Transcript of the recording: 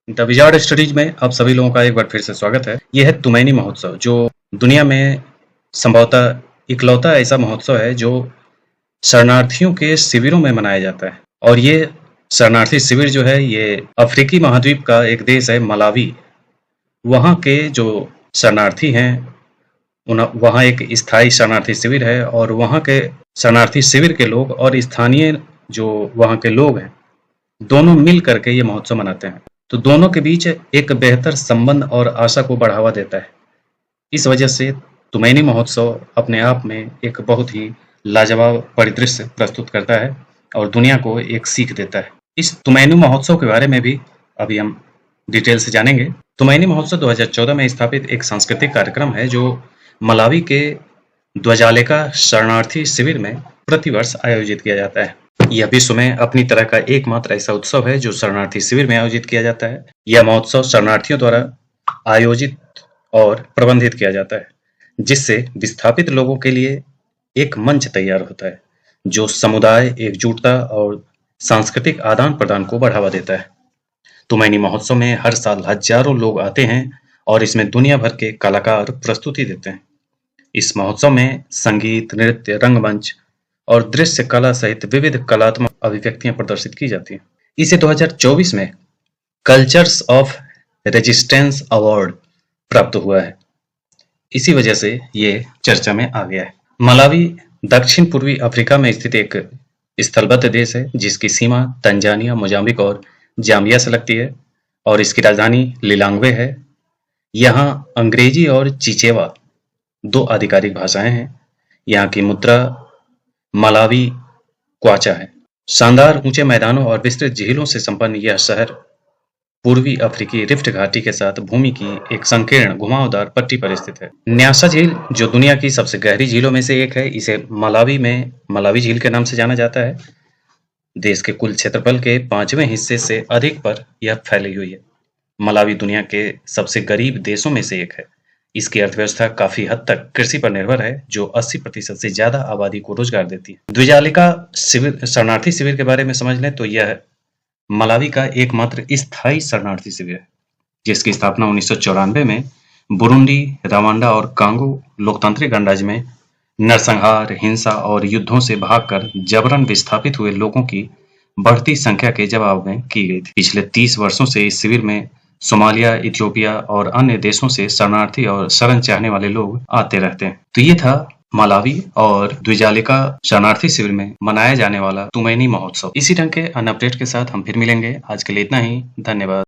The wizard studies में आप सभी लोगों का एक बार फिर से स्वागत है। यह है तुमैनी महोत्सव, जो दुनिया में संभवतः इकलौता ऐसा महोत्सव है जो शरणार्थियों के शिविरों में मनाया जाता है। और ये शरणार्थी शिविर जो है, ये अफ्रीकी महाद्वीप का एक देश है मलावी। वहाँ के जो शरणार्थी हैं, वहाँ एक स्थायी शरणार्थी शिविर है, और वहाँ के शरणार्थी शिविर के लोग और स्थानीय जो वहाँ के लोग हैं, दोनों मिल करके ये महोत्सव मनाते हैं। तो दोनों के बीच एक बेहतर संबंध और आशा को बढ़ावा देता है। इस वजह से तुमैनी महोत्सव अपने आप में एक बहुत ही लाजवाब परिदृश्य प्रस्तुत करता है और दुनिया को एक सीख देता है। इस तुमैनी महोत्सव के बारे में भी अभी हम डिटेल से जानेंगे। तुमैनी महोत्सव 2014 में स्थापित एक सांस्कृतिक कार्यक्रम है जो मलावी के ध्वजालेका शरणार्थी शिविर में प्रतिवर्ष आयोजित किया जाता है। यह विश्व में अपनी तरह का एकमात्र ऐसा उत्सव है जो शरणार्थी शिविर में आयोजित किया जाता है। यह महोत्सव शरणार्थियों द्वारा आयोजित और प्रबंधित किया जाता है, जिससे विस्थापित लोगों के लिए एक मंच तैयार होता है जो समुदाय एकजुटता और सांस्कृतिक आदान प्रदान को बढ़ावा देता है। तुमैनी महोत्सव में हर साल हजारों लोग आते हैं और इसमें दुनिया भर के कलाकार प्रस्तुति देते हैं। इस महोत्सव में संगीत, नृत्य, रंगमंच और दृश्य कला सहित विविध कलात्मक अभिव्यक्तियां प्रदर्शित की जाती हैं। इसे 2024 में कल्चर्स ऑफ रेजिस्टेंस अवार्ड प्राप्त हुआ है। इसी वजह से ये चर्चा में आ गया है। मलावी दक्षिण पूर्वी अफ्रीका में स्थित एक स्थलबद्ध देश है जिसकी सीमा तंजानिया, मोजाम्बिक और जाम्बिया से लगती है, और इसकी राजधानी लिलांग्वे है। यहाँ अंग्रेजी और चिचेवा दो आधिकारिक भाषाएं हैं। यहाँ की मुद्रा मलावी क्वाचा है। शानदार ऊंचे मैदानों और विस्तृत झीलों से संपन्न यह शहर पूर्वी अफ्रीकी रिफ्ट घाटी के साथ भूमि की एक संकीर्ण घुमावदार पट्टी पर स्थित है। न्यासा झील, जो दुनिया की सबसे गहरी झीलों में से एक है, इसे मलावी में मलावी झील के नाम से जाना जाता है। देश के कुल क्षेत्रफल के 5वें हिस्से से अधिक पर यह फैली हुई है। मलावी दुनिया के सबसे गरीब देशों में से एक है। इसकी अर्थव्यवस्था काफी हद तक कृषि पर निर्भर है, जो 80% से ज्यादा आबादी को रोजगार देती है। द्विजालिका शिविर, शरणार्थी शिविर के बारे में समझ लें तो यह मलावी का एकमात्र स्थायी शरणार्थी शिविर है, जिसकी स्थापना 1994 में बुरुंडी, रवांडा और कांगो लोकतांत्रिक गणराज्य में नरसंहार, हिंसा और युद्धों से भागकर जबरन विस्थापित हुए लोगों की बढ़ती संख्या के जवाब में की गई थी। पिछले 30 वर्षों से इस शिविर में सोमालिया, इथियोपिया और अन्य देशों से शरणार्थी और शरण चाहने वाले लोग आते रहते हैं। तो ये था मलावी और द्विजालिका शरणार्थी शिविर में मनाया जाने वाला तुमैनी महोत्सव। इसी ढंग के अन्य अपडेट के साथ हम फिर मिलेंगे। आज के लिए इतना ही। धन्यवाद।